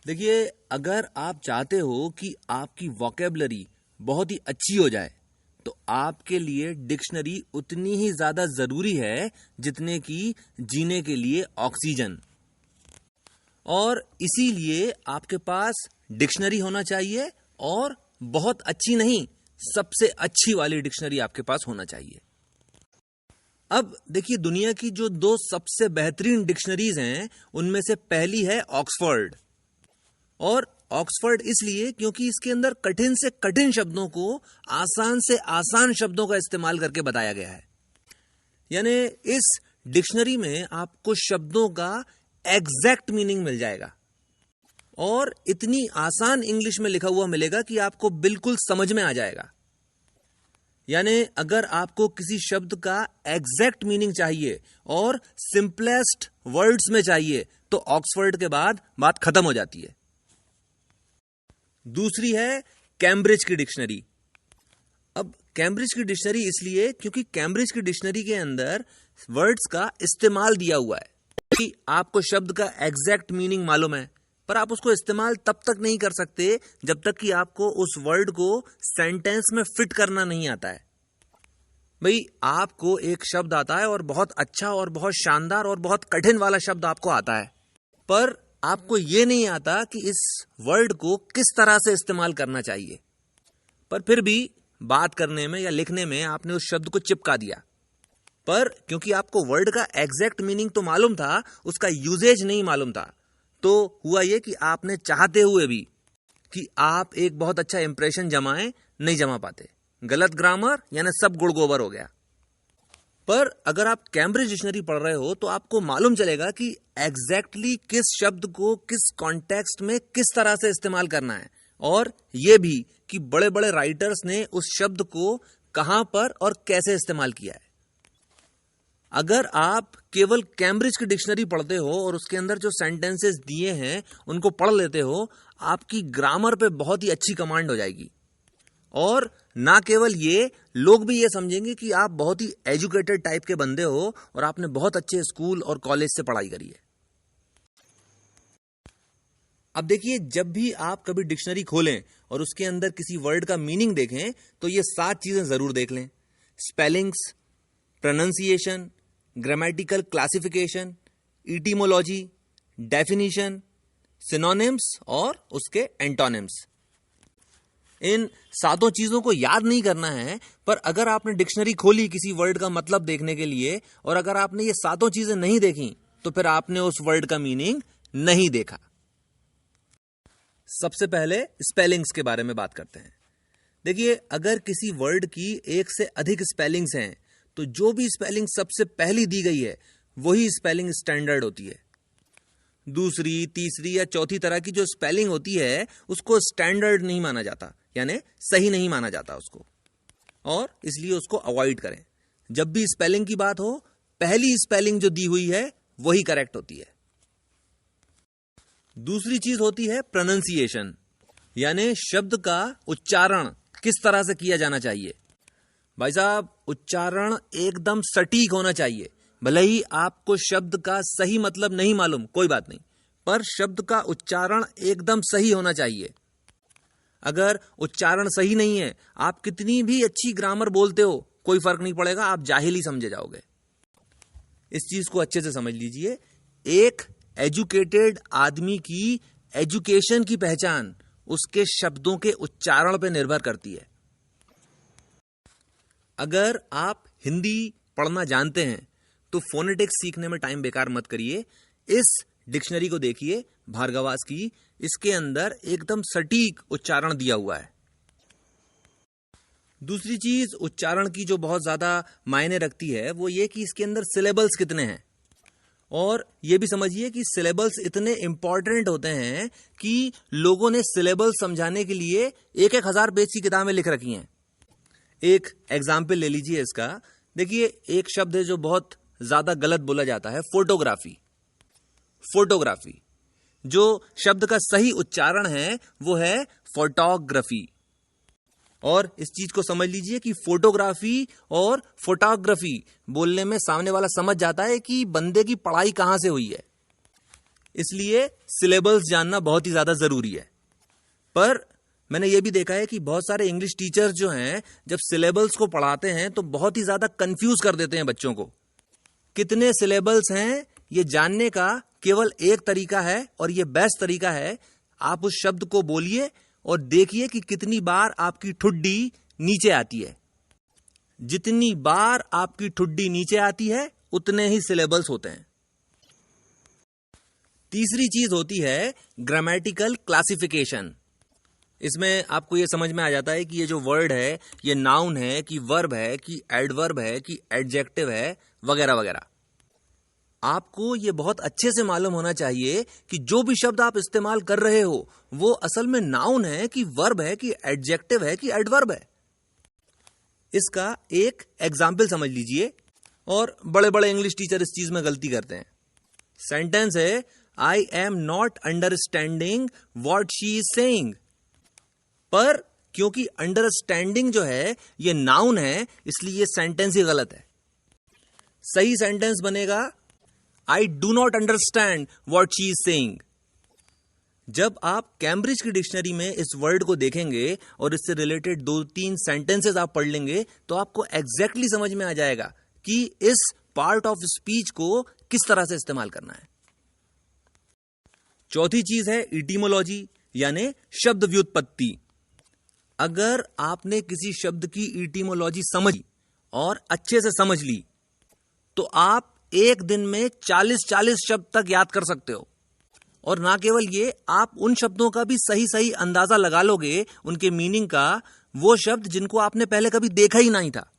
देखिए, अगर आप चाहते हो कि आपकी वोकेबलरी बहुत ही अच्छी हो जाए तो आपके लिए डिक्शनरी उतनी ही ज्यादा जरूरी है जितने की जीने के लिए ऑक्सीजन। और इसीलिए आपके पास डिक्शनरी होना चाहिए, और बहुत अच्छी नहीं, सबसे अच्छी वाली डिक्शनरी आपके पास होना चाहिए। अब देखिए, दुनिया की जो दो सबसे बेहतरीन डिक्शनरीज हैं उनमें से पहली है ऑक्सफोर्ड। और ऑक्सफोर्ड इसलिए क्योंकि इसके अंदर कठिन से कठिन शब्दों को आसान से आसान शब्दों का इस्तेमाल करके बताया गया है। यानी इस डिक्शनरी में आपको शब्दों का एग्जैक्ट मीनिंग मिल जाएगा, और इतनी आसान इंग्लिश में लिखा हुआ मिलेगा कि आपको बिल्कुल समझ में आ जाएगा। यानी अगर आपको किसी शब्द का एग्जैक्ट मीनिंग चाहिए और सिंपलेस्ट वर्ड्स में चाहिए तो ऑक्सफोर्ड के बाद बात खत्म हो जाती है। दूसरी है कैम्ब्रिज की डिक्शनरी। अब कैम्ब्रिज की डिक्शनरी इसलिए क्योंकि कैम्ब्रिज की डिक्शनरी के अंदर वर्ड्स का इस्तेमाल दिया हुआ है कि आपको शब्द का एग्जैक्ट मीनिंग मालूम है, पर आप उसको इस्तेमाल तब तक नहीं कर सकते जब तक कि आपको उस वर्ड को सेंटेंस में फिट करना नहीं आता है। भाई, आपको एक शब्द आता है और बहुत अच्छा और बहुत शानदार और बहुत कठिन वाला शब्द आपको आता है, पर आपको यह नहीं आता कि इस वर्ड को किस तरह से इस्तेमाल करना चाहिए। पर फिर भी बात करने में या लिखने में आपने उस शब्द को चिपका दिया, पर क्योंकि आपको वर्ड का एग्जैक्ट मीनिंग तो मालूम था, उसका यूजेज नहीं मालूम था, तो हुआ यह कि आपने चाहते हुए भी कि आप एक बहुत अच्छा इंप्रेशन जमाएं, नहीं जमा पाते। गलत ग्रामर यानी सब गुड़ गोबर हो गया। पर अगर आप कैम्ब्रिज डिक्शनरी पढ़ रहे हो तो आपको मालूम चलेगा कि एग्जैक्टली किस शब्द को किस कॉन्टेक्स्ट में किस तरह से इस्तेमाल करना है, और यह भी कि बड़े बड़े राइटर्स ने उस शब्द को कहां पर और कैसे इस्तेमाल किया है। अगर आप केवल कैम्ब्रिज की डिक्शनरी पढ़ते हो और उसके अंदर जो सेंटेंसेस दिए हैं उनको पढ़ लेते हो, आपकी ग्रामर पे बहुत ही अच्छी कमांड हो जाएगी। और ना केवल ये, लोग भी ये समझेंगे कि आप बहुत ही एजुकेटेड टाइप के बंदे हो और आपने बहुत अच्छे स्कूल और कॉलेज से पढ़ाई करी है। अब देखिए, जब भी आप कभी डिक्शनरी खोलें और उसके अंदर किसी वर्ड का मीनिंग देखें तो ये 7 चीजें जरूर देख लें: spellings, pronunciation, grammatical classification, etymology, definition, synonyms और उसके एंटोनिम्स। इन 7 चीजों को याद नहीं करना है, पर अगर आपने डिक्शनरी खोली किसी वर्ड का मतलब देखने के लिए और अगर आपने ये 7 चीजें नहीं देखी तो फिर आपने उस वर्ड का मीनिंग नहीं देखा। सबसे पहले स्पेलिंग्स के बारे में बात करते हैं। देखिए, अगर किसी वर्ड की एक से अधिक स्पेलिंग्स हैं तो जो भी स्पेलिंग सबसे पहली दी गई है वही स्पेलिंग स्टैंडर्ड होती है। दूसरी, तीसरी या चौथी तरह की जो स्पेलिंग होती है उसको स्टैंडर्ड नहीं माना जाता, यानी सही नहीं माना जाता उसको, और इसलिए उसको अवॉइड करें। जब भी स्पेलिंग की बात हो, पहली स्पेलिंग जो दी हुई है वही करेक्ट होती है। दूसरी चीज होती है प्रोनाउंसिएशन, यानी शब्द का उच्चारण किस तरह से किया जाना चाहिए। भाई साहब, उच्चारण एकदम सटीक होना चाहिए। भले ही आपको शब्द का सही मतलब नहीं मालूम, कोई बात नहीं, पर शब्द का उच्चारण एकदम सही होना चाहिए। अगर उच्चारण सही नहीं है, आप कितनी भी अच्छी ग्रामर बोलते हो, कोई फर्क नहीं पड़ेगा, आप जाहिल ही समझे जाओगे। इस चीज को अच्छे से समझ लीजिए। एक एजुकेटेड आदमी की एजुकेशन की पहचान उसके शब्दों के उच्चारण पर निर्भर करती है। अगर आप हिंदी पढ़ना जानते हैं तो फोनेटिक्स सीखने में टाइम बेकार मत करिए। इस डिक्शनरी को देखिए, भार्गवास की, इसके अंदर एकदम सटीक उच्चारण दिया हुआ है। दूसरी चीज उच्चारण की जो बहुत ज्यादा मायने रखती है वो ये कि इसके अंदर सिलेबल्स कितने हैं। और ये भी समझिए कि सिलेबल्स इतने इंपॉर्टेंट होते हैं कि लोगों ने सिलेबल समझाने के लिए 1,000 पेज की किताबें लिख रखी हैं। एक एग्जाम्पल ले लीजिए इसका। देखिए, एक शब्द है जो बहुत ज्यादा गलत बोला जाता है, फोटोग्राफी। फोटोग्राफी, जो शब्द का सही उच्चारण है वो है फोटोग्राफी। और इस चीज को समझ लीजिए कि फोटोग्राफी और फोटोग्राफी बोलने में सामने वाला समझ जाता है कि बंदे की पढ़ाई कहां से हुई है। इसलिए सिलेबल्स जानना बहुत ही ज्यादा जरूरी है। पर मैंने ये भी देखा है कि बहुत सारे इंग्लिश टीचर्स जो हैं जब सिलेबल्स को पढ़ाते हैं तो बहुत ही ज्यादा कंफ्यूज कर देते हैं बच्चों को। कितने सिलेबल्स हैं ये जानने का केवल एक तरीका है और ये बेस्ट तरीका है, आप उस शब्द को बोलिए और देखिए कि कितनी बार आपकी ठुड्डी नीचे आती है। जितनी बार आपकी ठुड्डी नीचे आती है उतने ही सिलेबल्स होते हैं। तीसरी चीज होती है ग्रामेटिकल क्लासिफिकेशन। इसमें आपको यह समझ में आ जाता है कि ये जो वर्ड है ये नाउन है कि वर्ब है कि एडवर्ब है कि एडजेक्टिव है वगैरह वगैरह। आपको ये बहुत अच्छे से मालूम होना चाहिए कि जो भी शब्द आप इस्तेमाल कर रहे हो वो असल में नाउन है कि वर्ब है कि एडजेक्टिव है कि एडवर्ब है। इसका एक एग्जाम्पल समझ लीजिए, और बड़े बड़े इंग्लिश टीचर इस चीज में गलती करते हैं। सेंटेंस है I am not understanding what she is saying. पर क्योंकि अंडरस्टैंडिंग जो है ये नाउन है इसलिए ये सेंटेंस ही गलत है। सही सेंटेंस बनेगा I do not understand what she is saying. जब आप कैम्ब्रिज की डिक्शनरी में इस वर्ड को देखेंगे और इससे रिलेटेड 2-3 सेंटेंसेस आप पढ़ लेंगे तो आपको एग्जैक्टली समझ में आ जाएगा कि इस पार्ट ऑफ स्पीच को किस तरह से इस्तेमाल करना है। चौथी चीज है इटीमोलॉजी यानी शब्द व्युत्पत्ति। अगर आपने किसी शब्द की इटीमोलॉजी समझी और अच्छे से समझ ली तो आप एक दिन में 40 शब्द तक याद कर सकते हो। और ना केवल ये, आप उन शब्दों का भी सही सही अंदाजा लगा लोगे उनके मीनिंग का, वो शब्द जिनको आपने पहले कभी देखा ही नहीं था।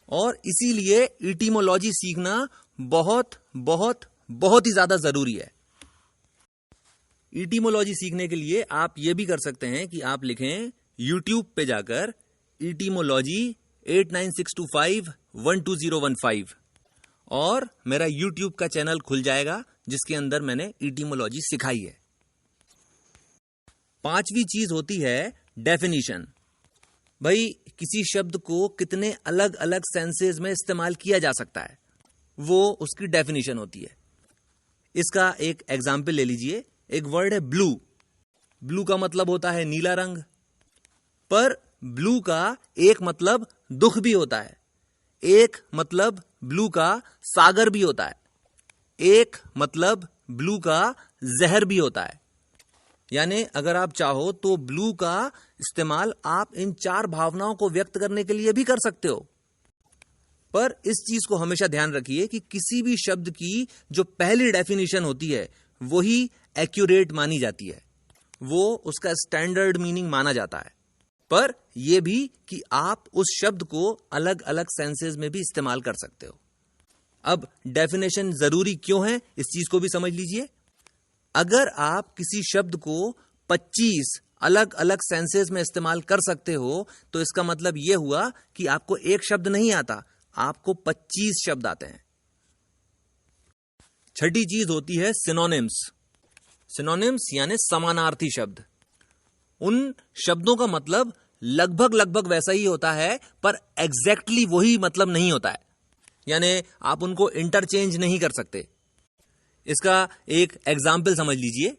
और इसीलिए इटीमोलॉजी सीखना बहुत बहुत बहुत ही ज्यादा जरूरी है। इटीमोलॉजी सीखने के लिए आप ये भी कर सकते हैं कि आप लिखें YouTube पे जाकर इटीमोलॉजी 8962512015 और मेरा YouTube का चैनल खुल जाएगा जिसके अंदर मैंने इटीमोलॉजी सिखाई है। पांचवी चीज होती है डेफिनेशन। भाई किसी शब्द को कितने अलग अलग सेंसेस में इस्तेमाल किया जा सकता है वो उसकी डेफिनेशन होती है। इसका एक एग्जाम्पल ले लीजिए। एक वर्ड है ब्लू। ब्लू का मतलब होता है नीला रंग, पर ब्लू का एक मतलब दुख भी होता है, एक मतलब ब्लू का सागर भी होता है, एक मतलब ब्लू का जहर भी होता है। यानी अगर आप चाहो तो ब्लू का इस्तेमाल आप इन 4 भावनाओं को व्यक्त करने के लिए भी कर सकते हो। पर इस चीज को हमेशा ध्यान रखिए कि किसी भी शब्द की जो पहली डेफिनेशन होती है वही एक्यूरेट मानी जाती है, वो उसका स्टैंडर्ड मीनिंग माना जाता है। पर यह भी कि आप उस शब्द को अलग अलग सेंसेस में भी इस्तेमाल कर सकते हो। अब डेफिनेशन जरूरी क्यों है इस चीज को भी समझ लीजिए। अगर आप किसी शब्द को 25 अलग अलग सेंसेस में इस्तेमाल कर सकते हो तो इसका मतलब यह हुआ कि आपको एक शब्द नहीं आता, आपको 25 शब्द आते हैं। छठी चीज होती है सिनोनिम्स। सिनोनिम्स यानी समानार्थी शब्द। उन शब्दों का मतलब लगभग वैसा ही होता है पर एग्जैक्टली वही मतलब नहीं होता है, यानी आप उनको इंटरचेंज नहीं कर सकते। इसका एक एग्जाम्पल समझ लीजिए।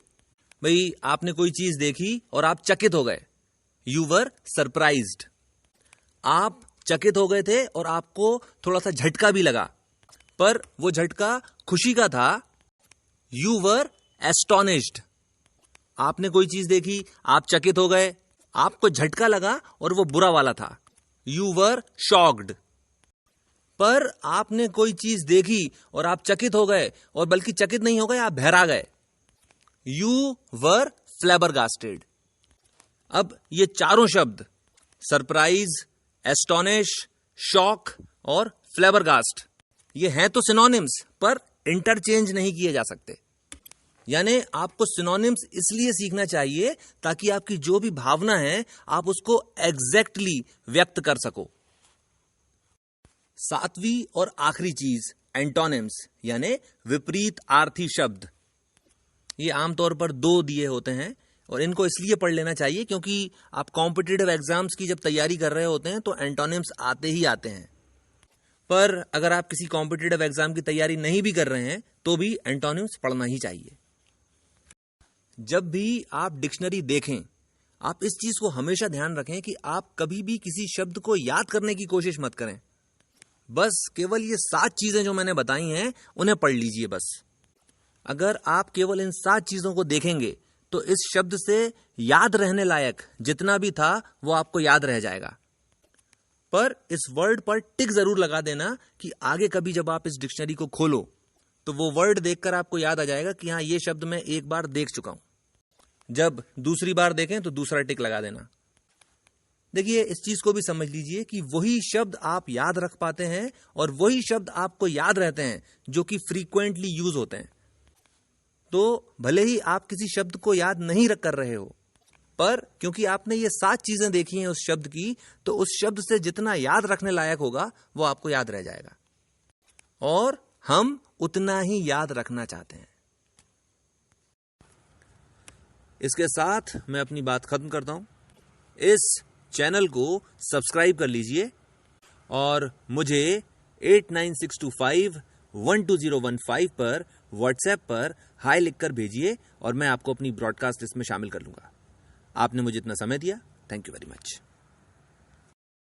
भाई आपने कोई चीज देखी और आप चकित हो गए, यू वर सरप्राइज्ड। आप चकित हो गए थे और आपको थोड़ा सा झटका भी लगा, पर वो झटका खुशी का था, यू वर एस्टोनिश्ड। आपने कोई चीज देखी, आप चकित हो गए, आपको झटका लगा और वो बुरा वाला था, यू वर शॉक्ड। पर आपने कोई चीज देखी और आप चकित हो गए, और बल्कि चकित नहीं हो गए, आप बहरा गए, यू वर फ्लैबरगास्टेड। अब ये चारों शब्द सरप्राइज, एस्टोनिश, शॉक और फ्लैबरगास्ट ये हैं तो सिनोनिम्स पर इंटरचेंज नहीं किए जा सकते। यानी आपको सिनोनिम्स इसलिए सीखना चाहिए ताकि आपकी जो भी भावना है आप उसको एग्जैक्टली व्यक्त कर सको। सातवीं और आखिरी चीज एंटोनिम्स यानी विपरीत आर्थी शब्द। ये आमतौर पर 2 दिए होते हैं और इनको इसलिए पढ़ लेना चाहिए क्योंकि आप कॉम्पिटिटिव एग्जाम्स की जब तैयारी कर रहे होते हैं तो एंटोनिम्स आते ही आते हैं। पर अगर आप किसी कॉम्पिटिटिव एग्जाम की तैयारी नहीं भी कर रहे हैं तो भी एंटोनिम्स पढ़ना ही चाहिए। जब भी आप डिक्शनरी देखें, आप इस चीज को हमेशा ध्यान रखें कि आप कभी भी किसी शब्द को याद करने की कोशिश मत करें। बस केवल ये 7 चीजें जो मैंने बताई हैं उन्हें पढ़ लीजिए बस। अगर आप केवल इन 7 चीजों को देखेंगे तो इस शब्द से याद रहने लायक जितना भी था वो आपको याद रह जाएगा। पर इस वर्ड पर टिक जरूर लगा देना कि आगे कभी जब आप इस डिक्शनरी को खोलो तो वो वर्ड देखकर आपको याद आ जाएगा कि हाँ, ये शब्द मैं एक बार देख चुका हूं। जब दूसरी बार देखें तो दूसरा टिक लगा देना। देखिए, इस चीज को भी समझ लीजिए कि वही शब्द आप याद रख पाते हैं और वही शब्द आपको याद रहते हैं जो कि फ्रीक्वेंटली यूज होते हैं। तो भले ही आप किसी शब्द को याद नहीं कर रहे हो, पर क्योंकि आपने ये 7 चीजें देखी हैं उस शब्द की, तो उस शब्द से जितना याद रखने लायक होगा वो आपको याद रह जाएगा और हम उतना ही याद रखना चाहते हैं। इसके साथ मैं अपनी बात खत्म करता हूं। इस चैनल को सब्सक्राइब कर लीजिए और मुझे 8962512015 पर व्हाट्सएप पर हाई लिखकर भेजिए और मैं आपको अपनी ब्रॉडकास्ट लिस्ट में शामिल कर लूंगा। आपने मुझे इतना समय दिया, थैंक यू वेरी मच।